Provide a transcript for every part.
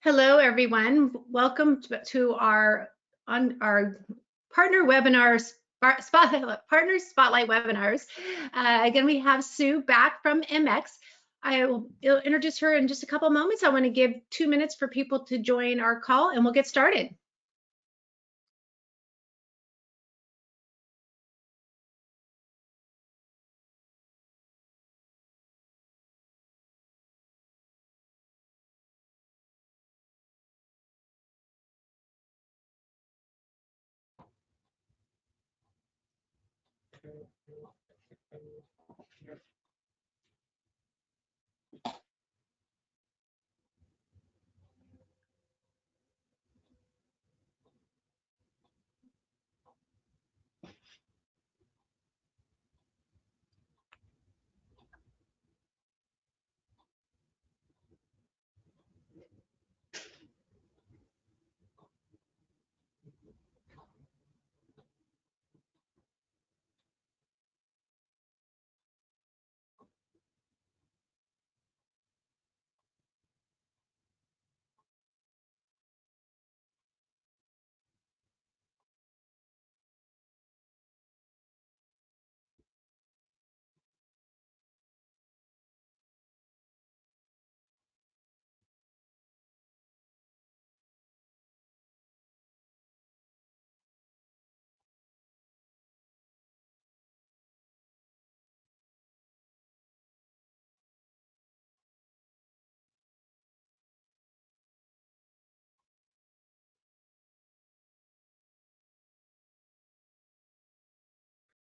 Hello, everyone. Welcome to our partner webinars, Partner Spotlight webinars. Again, we have Sue back from MX. I will introduce her in just a couple of moments. I want to give 2 minutes for people to join our call, and we'll get started.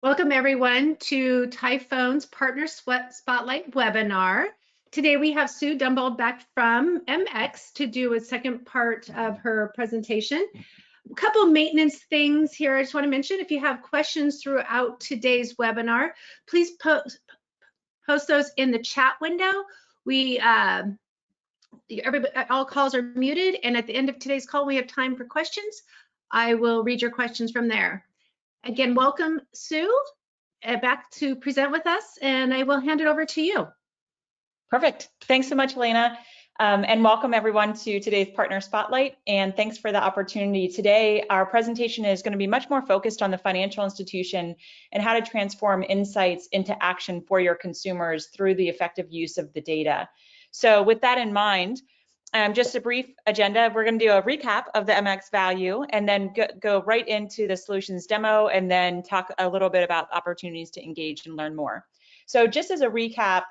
Welcome everyone to Typhoon's Partner Spotlight webinar. Today we have Sue Dumbauld back from MX to do a second part of her presentation. A couple maintenance things here I just want to mention. If you have questions throughout today's webinar, please post those in the chat window. All calls are muted, and at the end of today's call, we have time for questions. I will read your questions from there. Again, welcome, Sue, back to present with us, and I will hand it over to you. Perfect. Thanks so much, Elena. And welcome everyone to today's Partner Spotlight, and thanks for the opportunity. Today, our presentation is going to be much more focused on the financial institution and how to transform insights into action for your consumers through the effective use of the data. So with that in mind, just a brief agenda. We're going to do a recap of the MX value and then go right into the solutions demo and then talk a little bit about opportunities to engage and learn more. So just as a recap,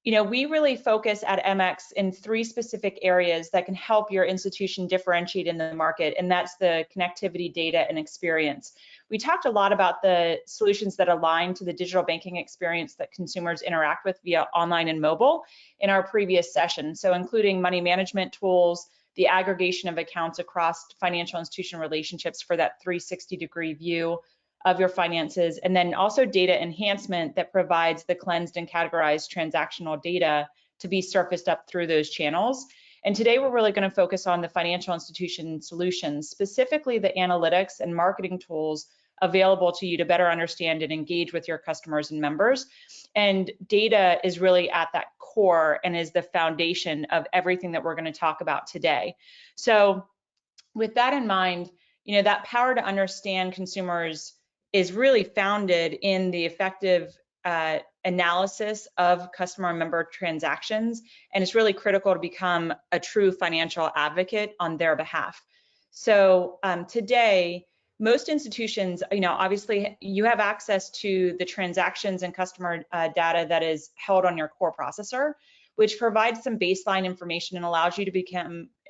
we really focus at MX in 3 specific areas that can help your institution differentiate in the market, and that's the connectivity, data, and experience. We talked a lot about the solutions that align to the digital banking experience that consumers interact with via online and mobile in our previous session, so including money management tools, the aggregation of accounts across financial institution relationships for that 360-degree view of your finances, and then also data enhancement that provides the cleansed and categorized transactional data to be surfaced up through those channels. And today we're really going to focus on the financial institution solutions, specifically the analytics and marketing tools available to you to better understand and engage with your customers and members. And data is really at that core and is the foundation of everything that we're going to talk about today. So with that in mind, that power to understand consumers is really founded in the effective analysis of customer and member transactions, and it's really critical to become a true financial advocate on their behalf. So today, most institutions, obviously you have access to the transactions and customer data that is held on your core processor, which provides some baseline information and allows you to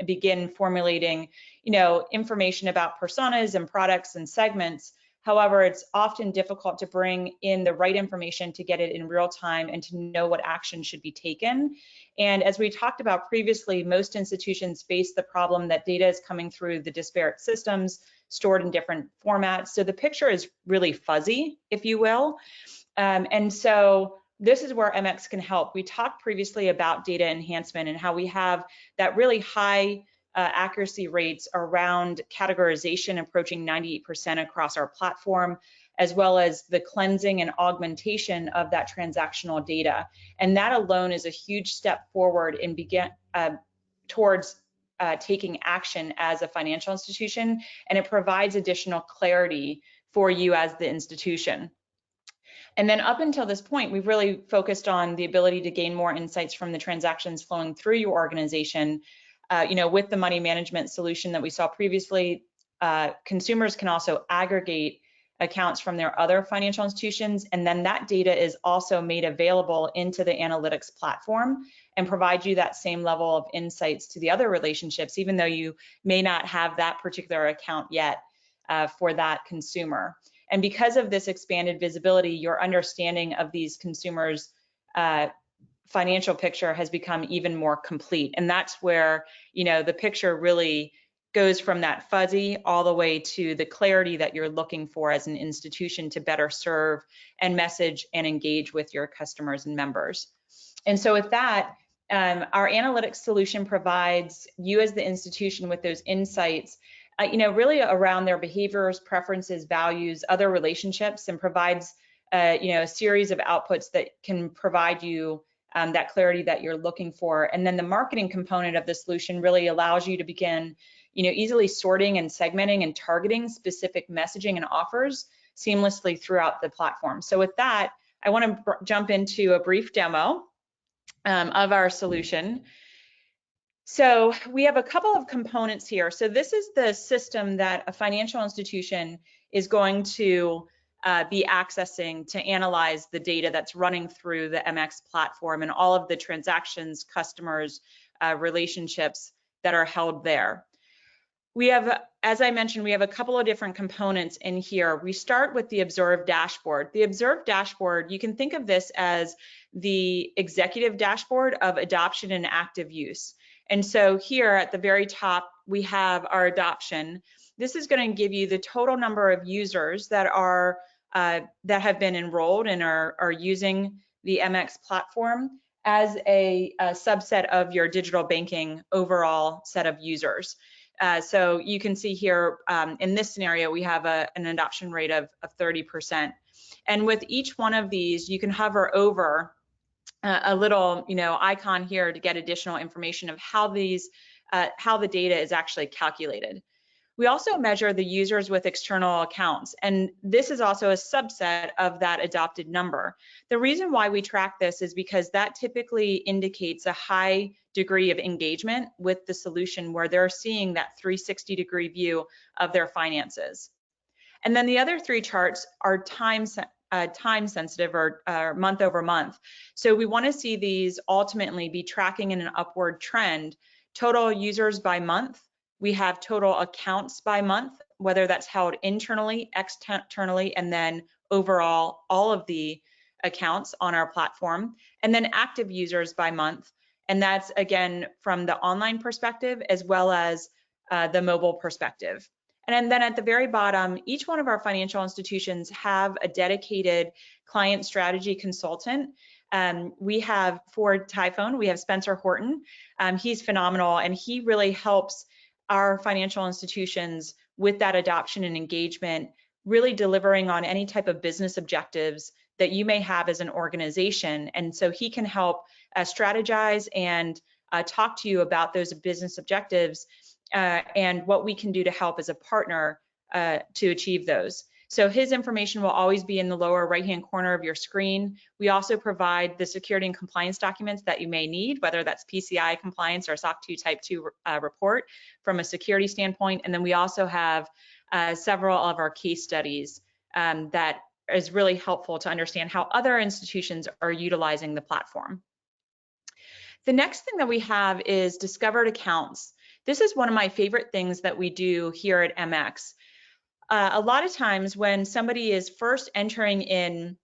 begin formulating, information about personas and products and segments. However, it's often difficult to bring in the right information to get it in real time and to know what action should be taken. And as we talked about previously, most institutions face the problem that data is coming through the disparate systems, stored in different formats. So the picture is really fuzzy, if you will. And so this is where MX can help. We talked previously about data enhancement and how we have that really high accuracy rates around categorization approaching 98% across our platform, as well as the cleansing and augmentation of that transactional data. And that alone is a huge step forward in towards taking action as a financial institution, and it provides additional clarity for you as the institution. And then up until this point, we've really focused on the ability to gain more insights from the transactions flowing through your organization. With the money management solution that we saw previously, consumers can also aggregate accounts from their other financial institutions, and then that data is also made available into the analytics platform and provide you that same level of insights to the other relationships, even though you may not have that particular account yet for that consumer. And because of this expanded visibility, your understanding of these consumers' financial picture has become even more complete. And that's where, the picture really goes from that fuzzy all the way to the clarity that you're looking for as an institution to better serve and message and engage with your customers and members. And so with that, our analytics solution provides you as the institution with those insights, really around their behaviors, preferences, values, other relationships, and provides, a series of outputs that can provide you that clarity that you're looking for. And then the marketing component of the solution really allows you to begin, easily sorting and segmenting and targeting specific messaging and offers seamlessly throughout the platform. So with that, I want to jump into a brief demo of our solution. So we have a couple of components here. So this is the system that a financial institution is going to be accessing to analyze the data that's running through the MX platform and all of the transactions, customers, relationships that are held there. We have, as I mentioned, we have a couple of different components in here. We start with the Observe dashboard. The Observe dashboard, you can think of this as the executive dashboard of adoption and active use. And so here at the very top, we have our adoption. This is going to give you the total number of users that are that have been enrolled and are using the MX platform as a subset of your digital banking overall set of users. So you can see here in this scenario, we have an adoption rate of 30%. And with each one of these, you can hover over a little, icon here to get additional information of how the data is actually calculated. We also measure the users with external accounts, and this is also a subset of that adopted number. The reason why we track this is because that typically indicates a high degree of engagement with the solution where they're seeing that 360-degree view of their finances. And then the other three charts are time sensitive or month over month. So we want to see these ultimately be tracking in an upward trend. Total users by month. We have total accounts by month, whether that's held internally, externally, and then overall all of the accounts on our platform, and then active users by month. And that's again from the online perspective as well as the mobile perspective. And then at the very bottom, each one of our financial institutions have a dedicated client strategy consultant. We have for Typhone, we have Spencer Horton. He's phenomenal, and he really helps our financial institutions with that adoption and engagement, really delivering on any type of business objectives that you may have as an organization. And so he can help strategize and talk to you about those business objectives and what we can do to help as a partner to achieve those. So his information will always be in the lower right-hand corner of your screen. We also provide the security and compliance documents that you may need, whether that's PCI compliance or SOC 2 Type 2 report from a security standpoint. And then we also have several of our case studies that is really helpful to understand how other institutions are utilizing the platform. The next thing that we have is discovered accounts. This is one of my favorite things that we do here at MX. A lot of times when somebody is first entering in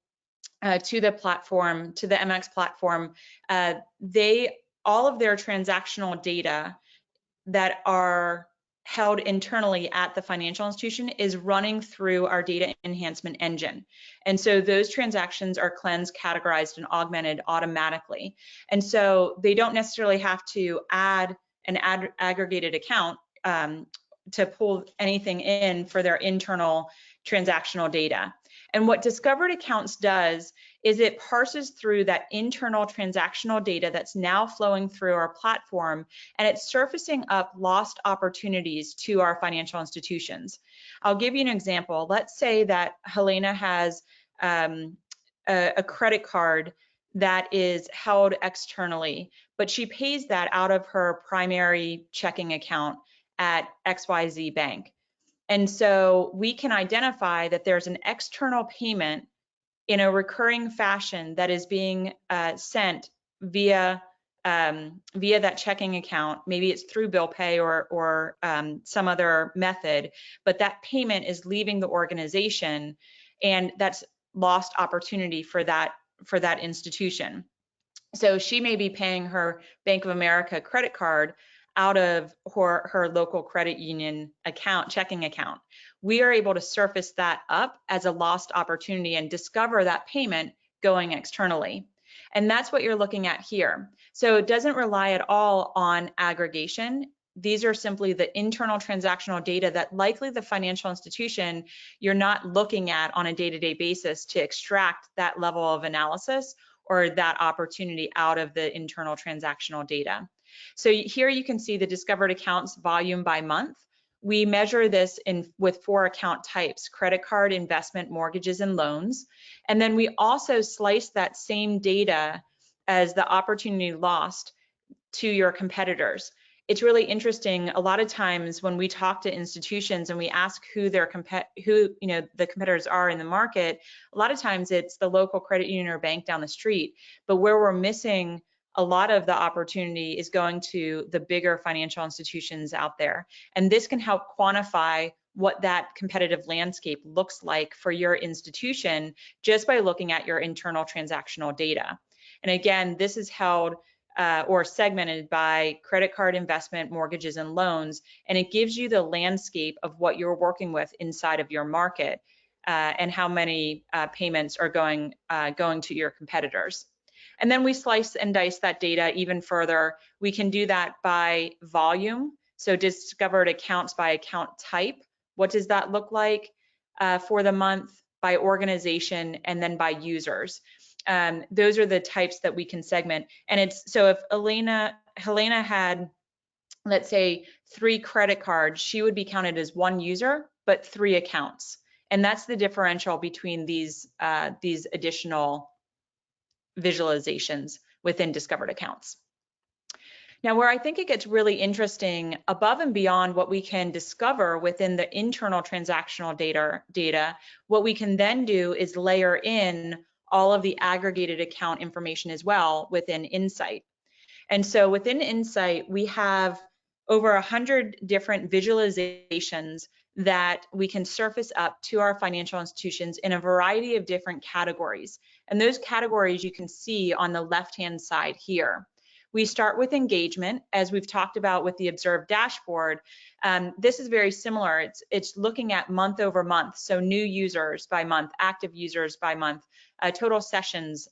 to the platform, to the MX platform, all of their transactional data that are held internally at the financial institution is running through our data enhancement engine. And so those transactions are cleansed, categorized, and augmented automatically. And so they don't necessarily have to add an aggregated account to pull anything in for their internal transactional data. And what discovered accounts does is it parses through that internal transactional data that's now flowing through our platform, and it's surfacing up lost opportunities to our financial institutions. I'll give you an example. Let's say that Helena has a credit card that is held externally, but she pays that out of her primary checking account at XYZ Bank. And so we can identify that there's an external payment in a recurring fashion that is being sent via that checking account. Maybe it's through bill pay or some other method, but that payment is leaving the organization, and that's lost opportunity for that institution. So she may be paying her Bank of America credit card out of her local credit union account, checking account. We are able to surface that up as a lost opportunity and discover that payment going externally. And that's what you're looking at here. So it doesn't rely at all on aggregation. These are simply the internal transactional data that likely the financial institution you're not looking at on a day-to-day basis to extract that level of analysis or that opportunity out of the internal transactional data. So here you can see the discovered accounts volume by month. We measure this with 4 account types: credit card, investment, mortgages, and loans. And then we also slice that same data as the opportunity lost to your competitors. It's really interesting. A lot of times when we talk to institutions and we ask who the competitors are in the market, a lot of times it's the local credit union or bank down the street. But where we're missing a lot of the opportunity is going to the bigger financial institutions out there. And this can help quantify what that competitive landscape looks like for your institution just by looking at your internal transactional data. And again, this is held or segmented by credit card, investment, mortgages, and loans, and it gives you the landscape of what you're working with inside of your market and how many payments are going to your competitors. And then we slice and dice that data even further. We can do that by volume, so discovered accounts by account type. What does that look like for the month? By organization, and then by users. Those are the types that we can segment. And it's so if Helena had, let's say, 3 credit cards, she would be counted as 1 user, but 3 accounts. And that's the differential between these additional visualizations within discovered accounts. Now, where I think it gets really interesting, above and beyond what we can discover within the internal transactional data, what we can then do is layer in all of the aggregated account information as well within Insight. And so within Insight, we have over 100 different visualizations that we can surface up to our financial institutions in a variety of different categories. And those categories you can see on the left-hand side here. We start with engagement, as we've talked about with the observed dashboard. This is very similar. It's looking at month over month, so new users by month, active users by month, total sessions,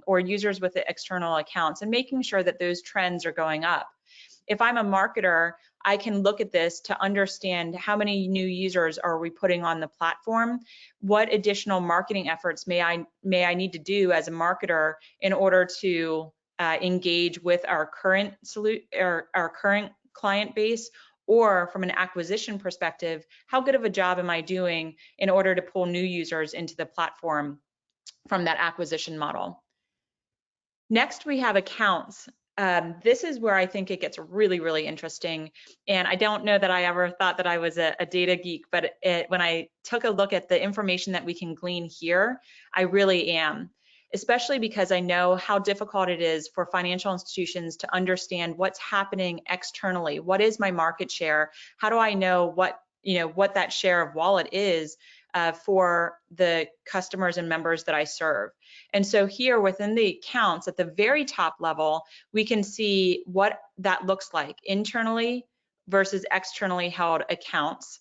or users with the external accounts, and making sure that those trends are going up. If I'm a marketer, I can look at this to understand how many new users are we putting on the platform, what additional marketing efforts may I need to do as a marketer in order to engage with our current client base, or from an acquisition perspective, how good of a job am I doing in order to pull new users into the platform from that acquisition model. Next, we have accounts. This is where I think it gets really, really interesting. And I don't know that I ever thought that I was a data geek, but when I took a look at the information that we can glean here, I really am. Especially because I know how difficult it is for financial institutions to understand what's happening externally. What is my market share? How do I know what that share of wallet is for the customers and members that I serve? And so here within the accounts at the very top level, we can see what that looks like internally versus externally held accounts.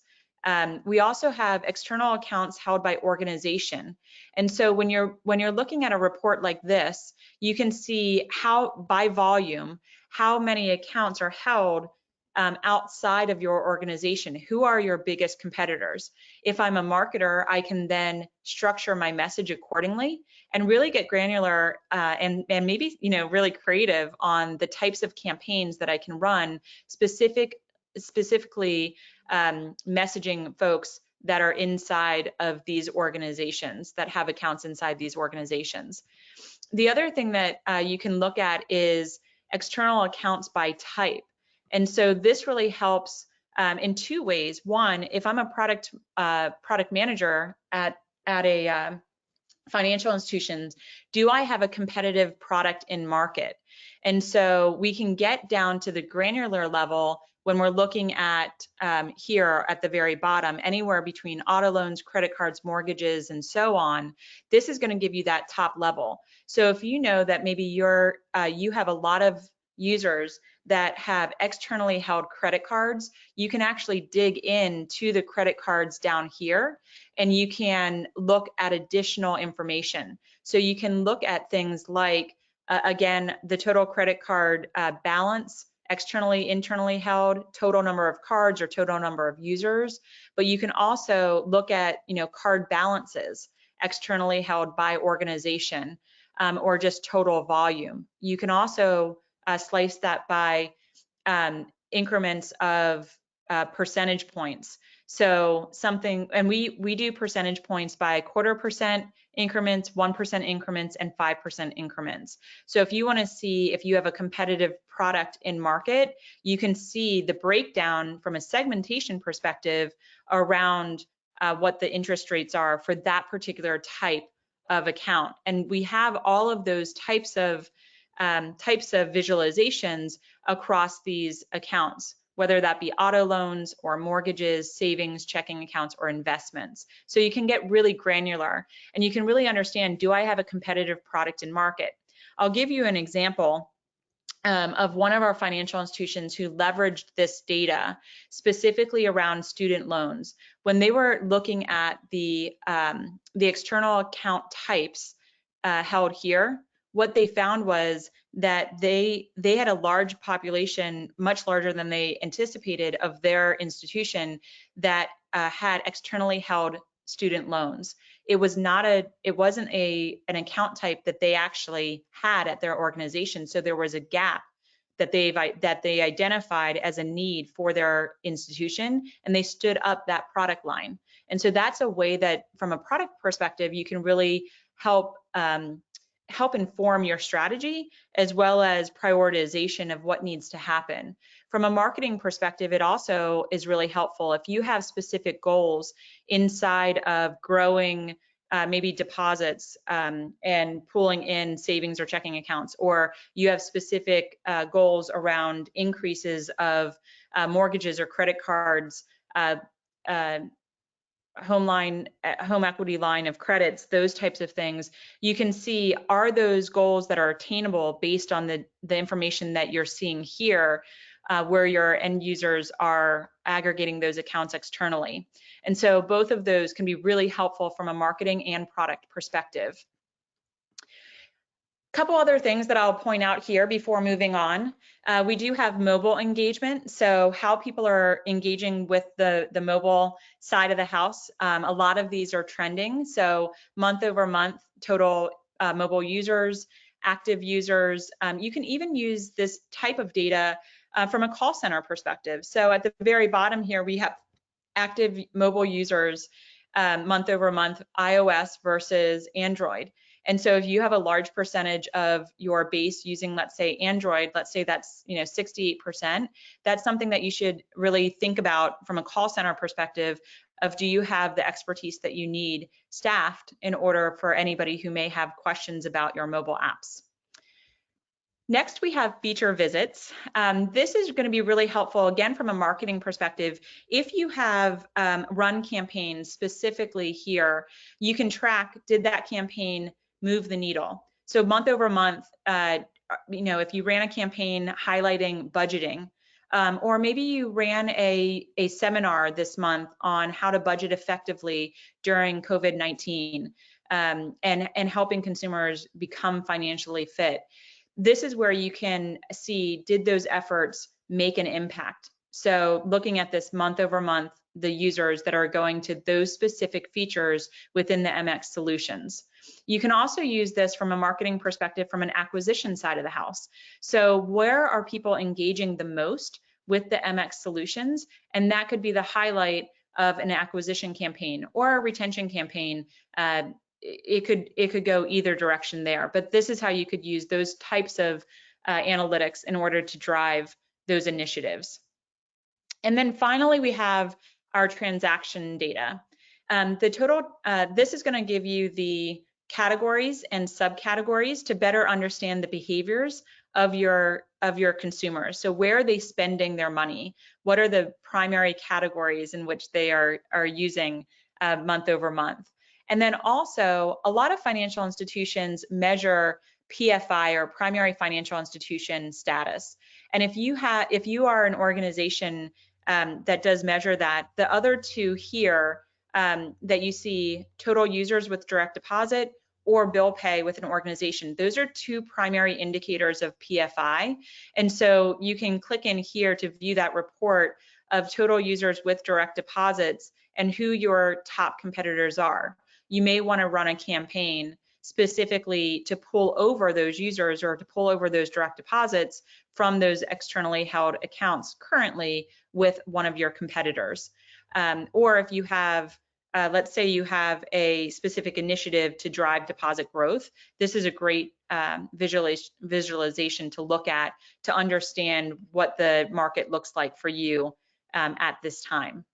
We also have external accounts held by organization. And so when you're looking at a report like this, you can see how by volume, how many accounts are held outside of your organization. Who are your biggest competitors? If I'm a marketer, I can then structure my message accordingly and really get granular and maybe really creative on the types of campaigns that I can run, specifically messaging folks that are inside of these organizations, that have accounts inside these organizations. The other thing that you can look at is external accounts by type. And so this really helps in two ways. One, if I'm a product manager at a financial institution, do I have a competitive product in market? And so we can get down to the granular level when we're looking at here at the very bottom, anywhere between auto loans, credit cards, mortgages, and so on. This is going to give you that top level. So if you know that maybe you have a lot of users that have externally held credit cards, you can actually dig into the credit cards down here, and you can look at additional information. So you can look at things like, again, the total credit card balance, externally, internally held, total number of cards or total number of users. But you can also look at, card balances externally held by organization, or just total volume. You can also slice that by increments of percentage points. So something, and we do percentage points by 0.25% increments, 1% increments, and 5% increments. So if you want to see if you have a competitive product in market, you can see the breakdown from a segmentation perspective around what the interest rates are for that particular type of account. And we have all of those types of visualizations across these accounts, whether that be auto loans or mortgages, savings, checking accounts, or investments. So you can get really granular and you can really understand, do I have a competitive product in market? I'll give you an example of one of our financial institutions who leveraged this data specifically around student loans. When they were looking at the external account types held here, what they found was that they had a large population, much larger than they anticipated, of their institution that had externally held student loans. It wasn't an account type that they actually had at their organization. So there was a gap that they identified as a need for their institution, and they stood up that product line. And so that's a way that, from a product perspective, you can really help inform your strategy, as well as prioritization of what needs to happen. From a marketing perspective, it also is really helpful if you have specific goals inside of growing maybe deposits and pulling in savings or checking accounts, or you have specific goals around increases of mortgages or credit cards, home equity line of credits, those types of things. You can see, are those goals that are attainable based on the information that you're seeing here, where your end users are aggregating those accounts externally. And so both of those can be really helpful from a marketing and product perspective. Couple other things that I'll point out here before moving on. We do have mobile engagement, so how people are engaging with the mobile side of the house. A lot of these are trending, so month over month, total mobile users, active users. You can even use this type of data from a call center perspective. So at the very bottom here, we have active mobile users month over month, iOS versus Android. And so if you have a large percentage of your base using, let's say, Android, let's say that's 68%, that's something that you should really think about from a call center perspective of, do you have the expertise that you need staffed in order for anybody who may have questions about your mobile apps. Next, we have feature visits. This is going to be really helpful, again, from a marketing perspective. If you have run campaigns specifically here, you can track, did that campaign move the needle? So month over month, if you ran a campaign highlighting budgeting, or maybe you ran a seminar this month on how to budget effectively during COVID-19, and helping consumers become financially fit. This is where you can see, did those efforts make an impact? So looking at this month over month, the users that are going to those specific features within the MX solutions. You can also use this from a marketing perspective from an acquisition side of the house. So where are people engaging the most with the MX solutions? And that could be the highlight of an acquisition campaign or a retention campaign. It could go either direction there, but this is how you could use those types of analytics in order to drive those initiatives. And then finally, we have our transaction data. The total, this is going to give you the categories and subcategories to better understand the behaviors of your consumers. So where are they spending their money? What are the primary categories in which they are using month over month? And then also, a lot of financial institutions measure PFI, or primary financial institution status. And if you are an organization that does measure that, the other two here that you see, total users with direct deposit or bill pay with an organization, those are two primary indicators of PFI. And so you can click in here to view that report of total users with direct deposits and who your top competitors are. You may want to run a campaign specifically to pull over those users or to pull over those direct deposits from those externally held accounts currently with one of your competitors. Or if you have, let's say you have a specific initiative to drive deposit growth, this is a great visualization to look at to understand what the market looks like for you at this time.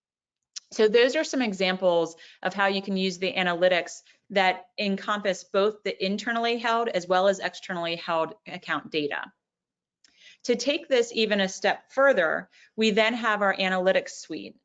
So those are some examples of how you can use the analytics that encompass both the internally held as well as externally held account data. To take this even a step further, we then have our analytics suite.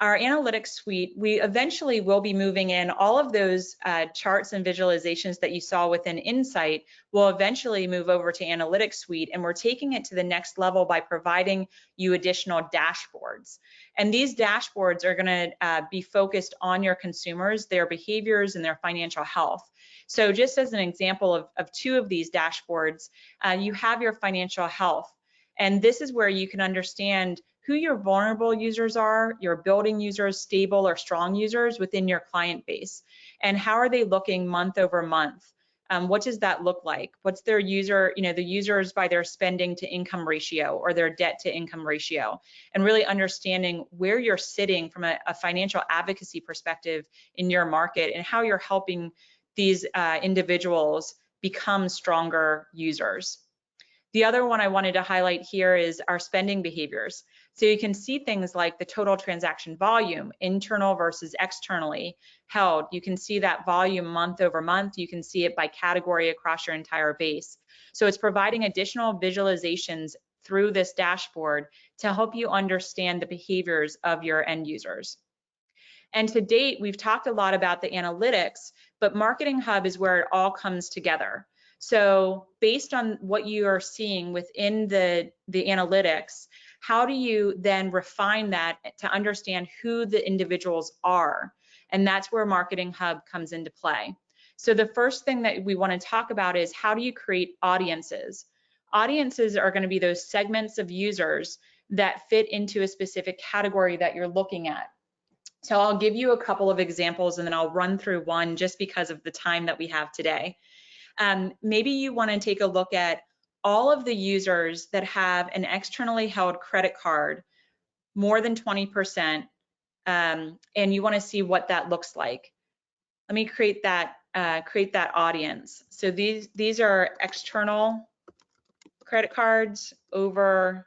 Our analytics suite, we eventually will be moving in all of those charts and visualizations that you saw within Insight will eventually move over to analytics suite, and we're taking it to the next level by providing you additional dashboards. And these dashboards are going to be focused on your consumers, their behaviors, and their financial health. So just as an example of two of these dashboards, you have your financial health. And this is where you can understand who your vulnerable users are, your building users, stable or strong users within your client base, and how are they looking month over month. What does that look like? What's their user, the users by their spending to income ratio or their debt to income ratio, and really understanding where you're sitting from a financial advocacy perspective in your market and how you're helping these individuals become stronger users. The other one I wanted to highlight here is our spending behaviors. So you can see things like the total transaction volume, internal versus externally held. You can see that volume month over month. You can see it by category across your entire base. So it's providing additional visualizations through this dashboard to help you understand the behaviors of your end users. And to date, we've talked a lot about the analytics, but Marketing Hub is where it all comes together. So based on what you are seeing within the analytics, how do you then refine that to understand who the individuals are? And that's where Marketing Hub comes into play. So the first thing that we want to talk about is how do you create audiences? Audiences are going to be those segments of users that fit into a specific category that you're looking at. So I'll give you a couple of examples and then I'll run through one just because of the time that we have today. Maybe you want to take a look at all of the users that have an externally held credit card, more than 20%, and you want to see what that looks like. Let me create that audience. So these are external credit cards over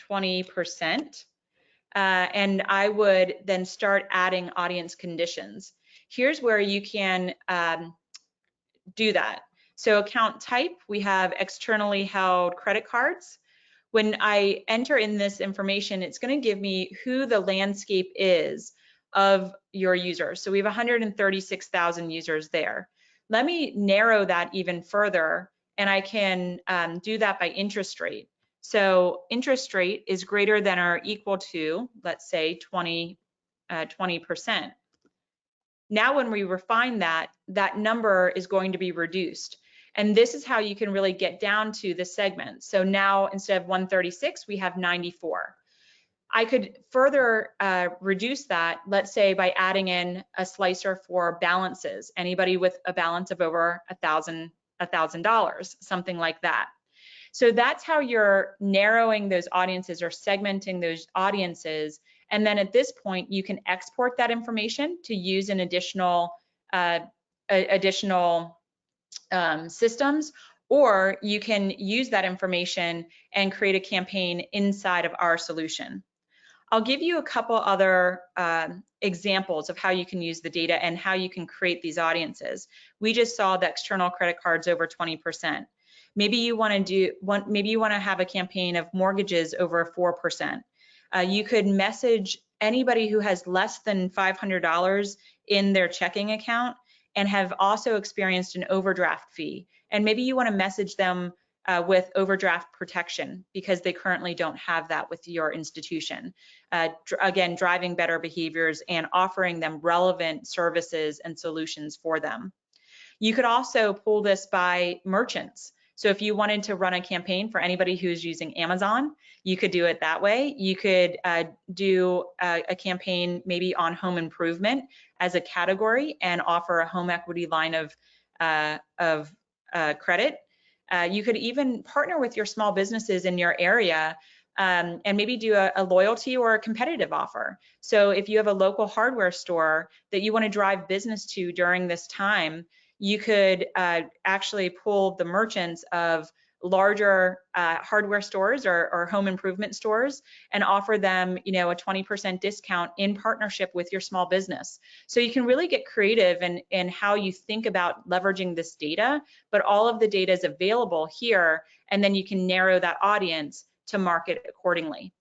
20%. And I would then start adding audience conditions. Here's where you can do that. So account type, we have externally held credit cards. When I enter in this information, it's going to give me who the landscape is of your users. So we have 136,000 users there. Let me narrow that even further, and I can do that by interest rate. So interest rate is greater than or equal to, let's say, 20%. Now when we refine that, that number is going to be reduced. And this is how you can really get down to the segment. So now instead of 136, we have 94. I could further reduce that, let's say by adding in a slicer for balances, anybody with a balance of over $1,000, something like that. So that's how you're narrowing those audiences or segmenting those audiences. And then at this point, you can export that information to use in additional systems, or you can use that information and create a campaign inside of our solution. I'll give you a couple other examples of how you can use the data and how you can create these audiences. We just saw the external credit cards over 20%. Maybe you want to have a campaign of mortgages over 4%. You could message anybody who has less than $500 in their checking account and have also experienced an overdraft fee. And maybe you want to message them with overdraft protection because they currently don't have that with your institution. Again, driving better behaviors and offering them relevant services and solutions for them. You could also pull this by merchants. So if you wanted to run a campaign for anybody who's using Amazon, you could do it that way. You could do a campaign maybe on home improvement as a category and offer a home equity line of credit. You could even partner with your small businesses in your area and maybe do a loyalty or a competitive offer. So if you have a local hardware store that you want to drive business to during this time, you could actually pull the merchants of larger hardware stores or home improvement stores and offer them, a 20% discount in partnership with your small business. So you can really get creative in how you think about leveraging this data, but all of the data is available here, and then you can narrow that audience to market accordingly.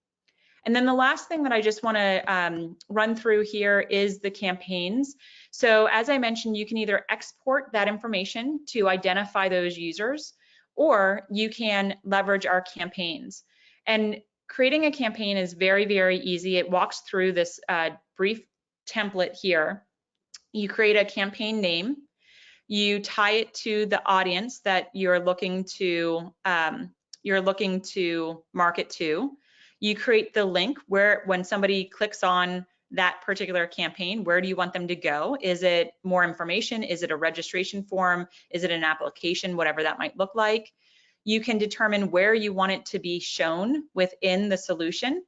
And then the last thing that I just want to run through here is the campaigns. So as I mentioned, you can either export that information to identify those users, or you can leverage our campaigns. And creating a campaign is very, very easy. It walks through this brief template here. You create a campaign name. You tie it to the audience that you're looking to market to. You create the link where when somebody clicks on that particular campaign, where do you want them to go? Is it more information? Is it a registration form? Is it an application? Whatever that might look like. You can determine where you want it to be shown within the solution.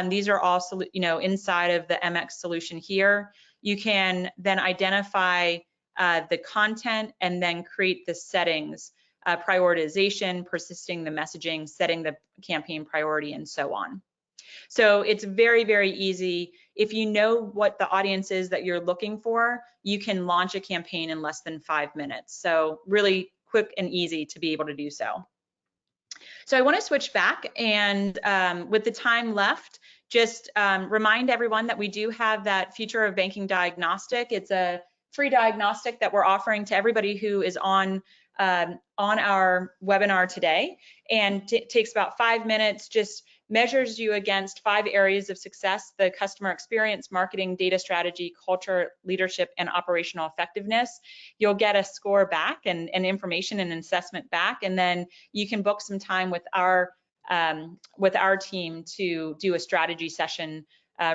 These are all, inside of the MX solution here. You can then identify the content and then create the settings. Prioritization, persisting the messaging, setting the campaign priority, and so on. So it's very, very easy. If you know what the audience is that you're looking for, you can launch a campaign in less than 5 minutes. So really quick and easy to be able to do so. So I want to switch back, and with the time left, just remind everyone that we do have that Future of Banking diagnostic. It's a free diagnostic that we're offering to everybody who is on our webinar today, and it takes about 5 minutes, just measures you against 5 areas of success: the customer experience, marketing, data strategy, culture, leadership, and operational effectiveness. You'll get a score back and information and assessment back, and then you can book some time with our team to do a strategy session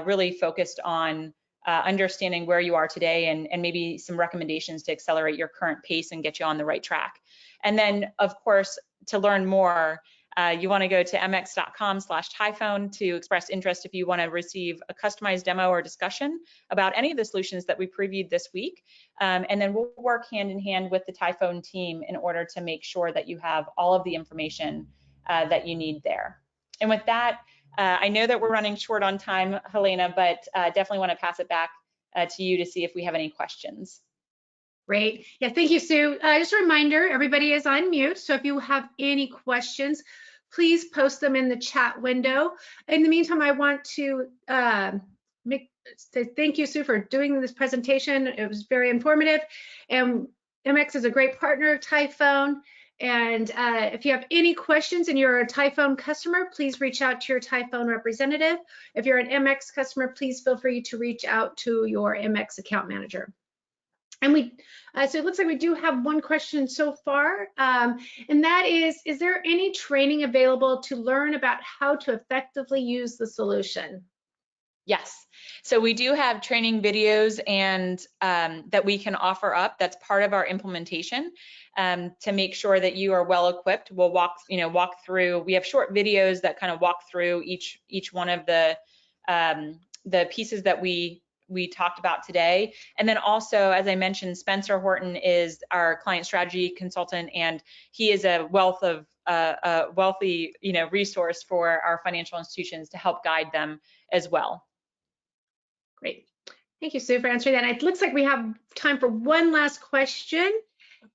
really focused on understanding where you are today and maybe some recommendations to accelerate your current pace and get you on the right track. And then, of course, to learn more, you want to go to mx.com/typhone to express interest if you want to receive a customized demo or discussion about any of the solutions that we previewed this week. And then we'll work hand in hand with the Typhone team in order to make sure that you have all of the information that you need there. And with that, I know that we're running short on time, Helena, but definitely want to pass it back to you to see if we have any questions. Great. Yeah, thank you, Sue. Just a reminder, everybody is on mute. So if you have any questions, please post them in the chat window. In the meantime, I want to say thank you, Sue, for doing this presentation. It was very informative. And MX is a great partner of Typhone. And if you have any questions and you're a Typhone customer, please reach out to your Typhone representative. If you're an MX customer, please feel free to reach out to your MX account manager. And so it looks like we do have one question so far, and that is there any training available to learn about how to effectively use the solution? Yes. So we do have training videos and that we can offer up. That's part of our implementation to make sure that you are well equipped. We'll walk through. We have short videos that kind of walk through each one of the pieces that we talked about today. And then also, as I mentioned, Spencer Horton is our client strategy consultant, and he is a wealthy resource for our financial institutions to help guide them as well. Great. Thank you, Sue, for answering that. It looks like we have time for one last question.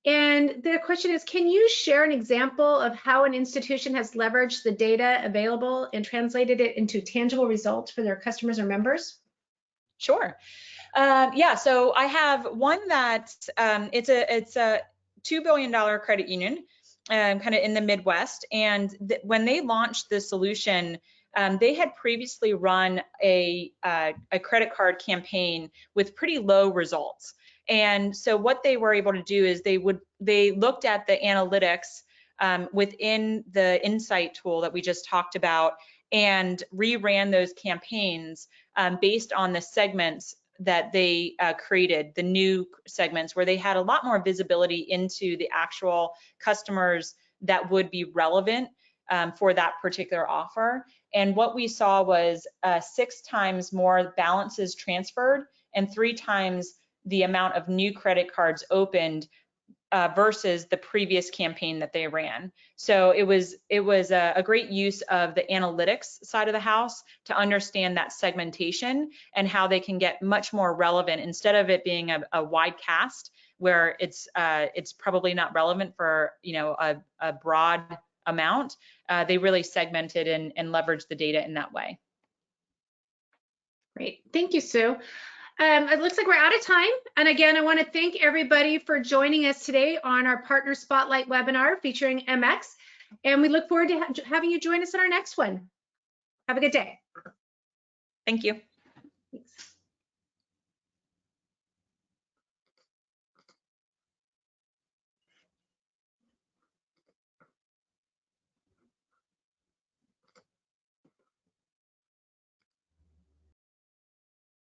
And the question is, can you share an example of how an institution has leveraged the data available and translated it into tangible results for their customers or members? Sure. Yeah, so I have one that it's a $2 billion credit union kind of in the Midwest. And when they launched the solution, they had previously run a credit card campaign with pretty low results. And so what they were able to do is they looked at the analytics within the insight tool that we just talked about and reran those campaigns based on the segments that they created, the new segments, where they had a lot more visibility into the actual customers that would be relevant for that particular offer. And what we saw was 6 times more balances transferred and 3 times the amount of new credit cards opened versus the previous campaign that they ran. So it was a great use of the analytics side of the house to understand that segmentation and how they can get much more relevant instead of it being a wide cast where it's probably not relevant for a broad amount. They really segmented and leveraged the data in that way. Great. Thank you, Sue. It looks like we're out of time. And again, I want to thank everybody for joining us today on our Partner Spotlight webinar featuring MX. And we look forward to having you join us in our next one. Have a good day. Thank you. Thanks.